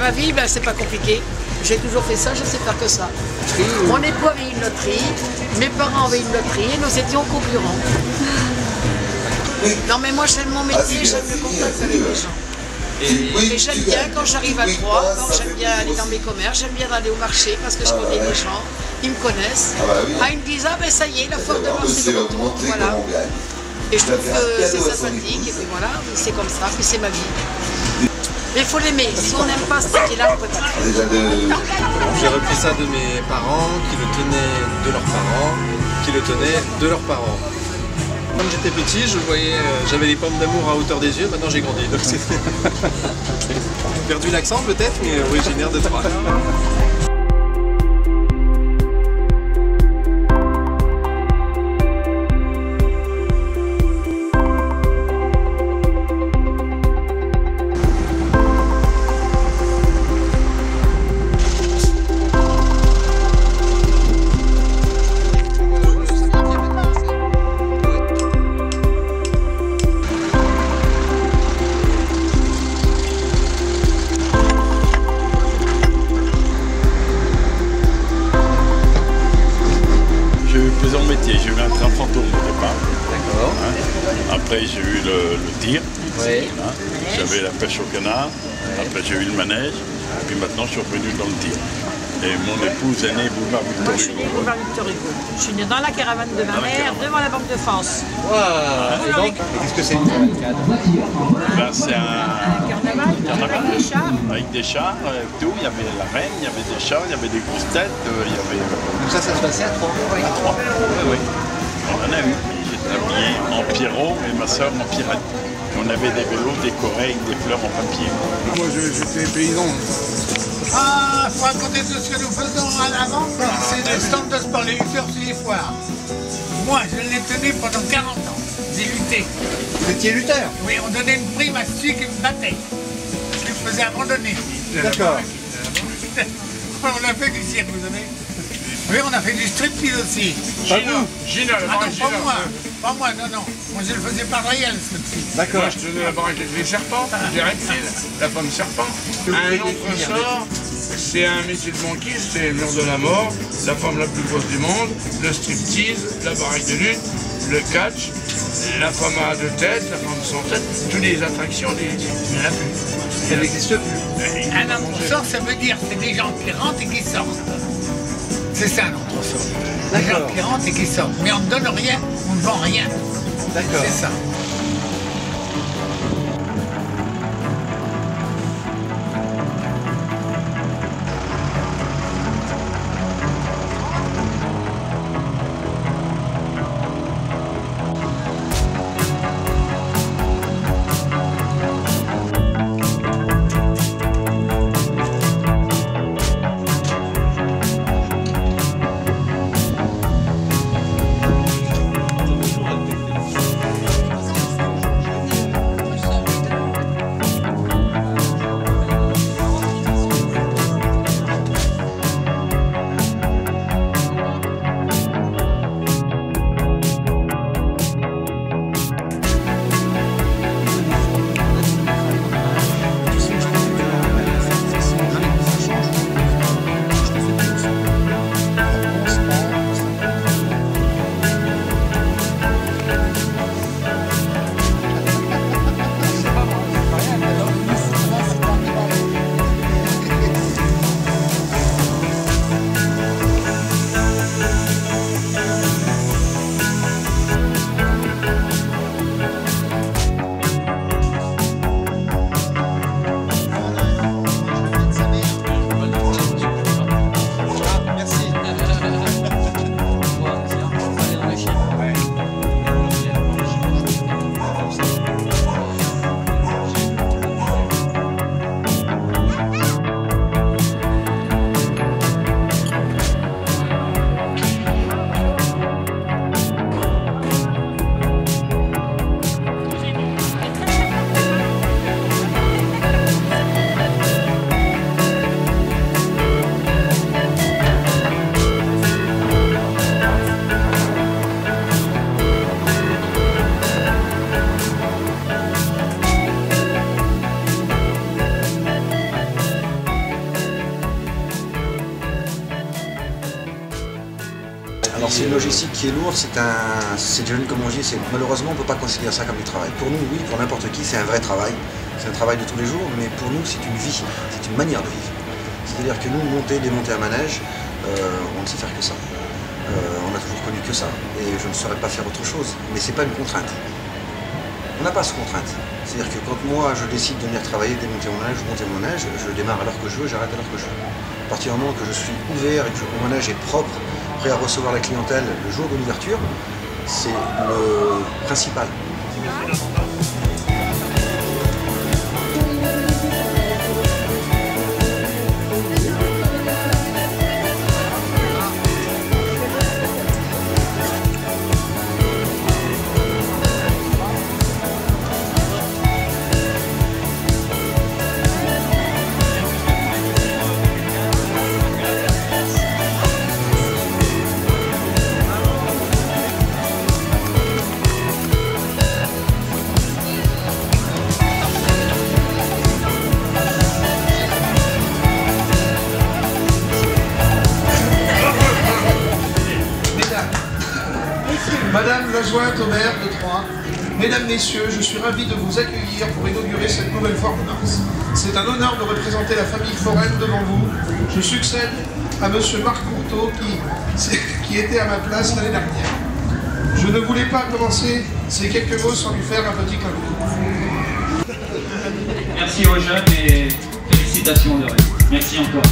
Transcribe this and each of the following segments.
ma vie, ben, c'est pas compliqué. J'ai toujours fait ça, je sais faire que ça. Mon époux avait une loterie, mes parents avaient une loterie et nous étions concurrents. Non mais moi j'aime mon métier, j'aime le contact avec les gens. Et j'aime bien quand j'arrive à Troyes, j'aime bien aller dans mes commerces, j'aime bien aller au marché parce que je connais les gens, ils me connaissent. Ah, ils me disent, ah ben ça y est, la foire de Mars c'est de retour, voilà. Et je trouve que c'est sympathique, et puis voilà, c'est comme ça, puis c'est ma vie. Mais il faut l'aimer, si on n'aime pas ce métier-là, on ne peut pas. J'ai repris ça de mes parents, qui le tenaient de leurs parents, qui le tenaient de leurs parents. Quand j'étais petit, je voyais, j'avais les pommes d'amour à hauteur des yeux, maintenant j'ai grandi. Donc j'ai perdu l'accent peut-être, mais originaire de Troyes. Plusieurs métiers. J'ai eu un train fantôme au départ. D'accord. Hein. Après j'ai eu le tir. Oui. Hein. J'avais la pêche au canard. Après j'ai eu le manège. Puis maintenant je suis revenu dans le tir. Et mon épouse est née boulevard Victor Hugo. Moi je suis née boulevard Victor Hugo. Je suis née dans la caravane de ma mère, devant la Banque de France. Wow. Et donc, qu'est-ce que c'est une cavalcade? Ben, c'est un Carnaval, avec des chars. Avec des chars, tout. Il y avait la reine, il y avait des chars, il y avait des grosses têtes, il y avait... Donc ça se passait à Troyes? À Troyes. Oui, oui. On en a eu. J'étais habillé en Pierrot et ma soeur en pirate. On avait des vélos décorés avec des fleurs en papier. Moi, j'étais paysan. Ah, il faut raconter tout ce que nous faisons à l'avant. C'est des stands de sport, les lutteurs sur les foires. Moi, je l'ai tenu pendant 40 ans. J'ai lutté. Vous étiez lutteur? Oui, on donnait une prime à celui qui me battait. Je me faisais abandonner. D'accord. On a fait du cirque, vous savez. Oui, on a fait du striptease aussi. Gina, Ah non, pas moi. Pas moi, non, non. Moi, je le faisais par réel, ce striptease. D'accord. Moi, je tenais la baraque avec les serpents, j'ai reptiles, la femme serpent. Un autre sort, c'est un métier de banquise, c'est le mur de la mort, la femme la plus grosse du monde, le striptease, la baraque de lutte, le catch, la femme à deux têtes, la femme sans tête, toutes les attractions, il n'y en a plus. Ça n'existe plus. Un entre-sort, ça veut dire c'est des gens qui rentrent et qui sortent. C'est ça un entre-sort. Des gens qui rentrent et qui sortent. Mais on ne donne rien, on ne vend rien. D'accord. C'est ça. logistique qui est lourde, c'est déjà comme on dit, malheureusement on ne peut pas considérer ça comme du travail. Pour nous, oui, pour n'importe qui, c'est un vrai travail. C'est un travail de tous les jours, mais pour nous, c'est une vie, c'est une manière de vivre. C'est-à-dire que nous, monter, démonter un manège, on ne sait faire que ça. On n'a toujours connu que ça. Et je ne saurais pas faire autre chose. Mais ce n'est pas une contrainte. On n'a pas cette contrainte. C'est-à-dire que quand moi, je décide de venir travailler, démonter mon manège, monter mon manège, je démarre à l'heure que je veux, j'arrête à l'heure que je veux. À partir du moment que je suis ouvert et que mon manège est propre, prêt à recevoir la clientèle le jour de l'ouverture, c'est le principal. Madame Lajoie Aubert de Troyes, Mesdames, Messieurs, je suis ravi de vous accueillir pour inaugurer cette nouvelle foire de Mars. C'est un honneur de représenter la famille foraine devant vous. Je succède à Monsieur Marc Courteau qui était à ma place l'année dernière. Je ne voulais pas commencer ces quelques mots sans lui faire un petit clin d'œil. Merci aux jeunes et félicitations Laurent. Merci encore.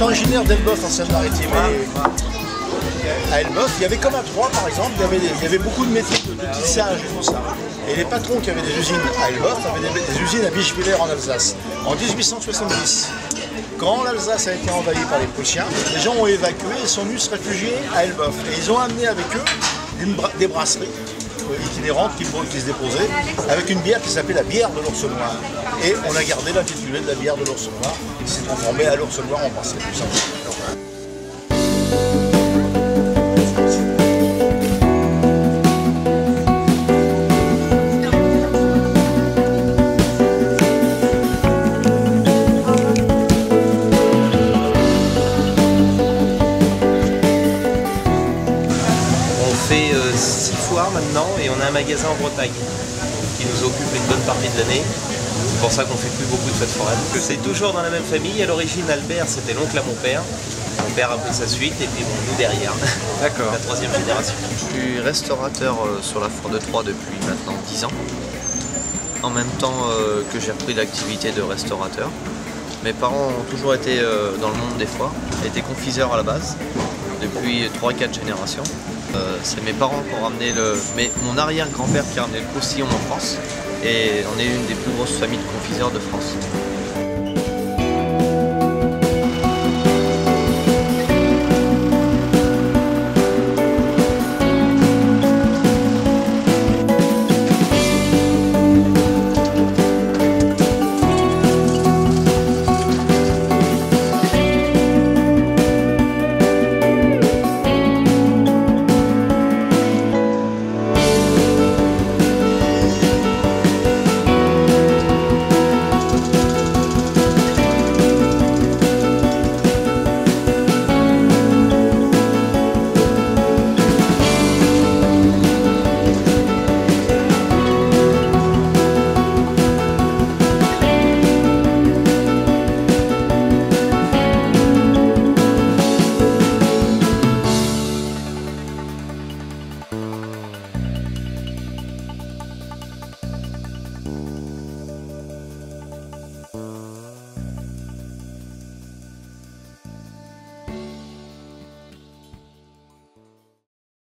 Originaire d'Elbeuf en Seine-Maritime. À Elbeuf, il y avait comme à Troyes par exemple, il y avait beaucoup de métiers de tissage et tout ça. Et les patrons qui avaient des usines à Elbeuf avaient des usines à Bischwiller en Alsace. En 1870, quand l'Alsace a été envahie par les Prussiens, les gens ont évacué et sont venus se réfugier à Elbeuf. Et ils ont amené avec eux des brasseries itinérantes qui se déposaient avec une bière qui s'appelait la bière de l'ours noir. Et on a gardé l'intitulé de la bière de l'ours noir, qui s'est transformée à l'ours noir en brassée, tout simplement. On fait 6 foires maintenant et on a un magasin en Bretagne qui nous occupe une bonne partie de l'année. C'est pour ça qu'on fait plus beaucoup de fêtes foraines. C'est toujours dans la même famille. À l'origine, Albert, c'était l'oncle à mon père. Mon père a pris sa suite et puis bon, nous derrière. D'accord. La 3e génération. Je suis restaurateur sur la foire de Troyes depuis maintenant 10 ans. En même temps que j'ai repris l'activité de restaurateur. Mes parents ont toujours été dans le monde des foires. Ils étaient confiseurs à la base, depuis 3-4 générations. C'est mes parents qui ont ramené mon arrière-grand-père qui a ramené le postillon en France. Et on est une des plus grosses familles de confiseurs de France.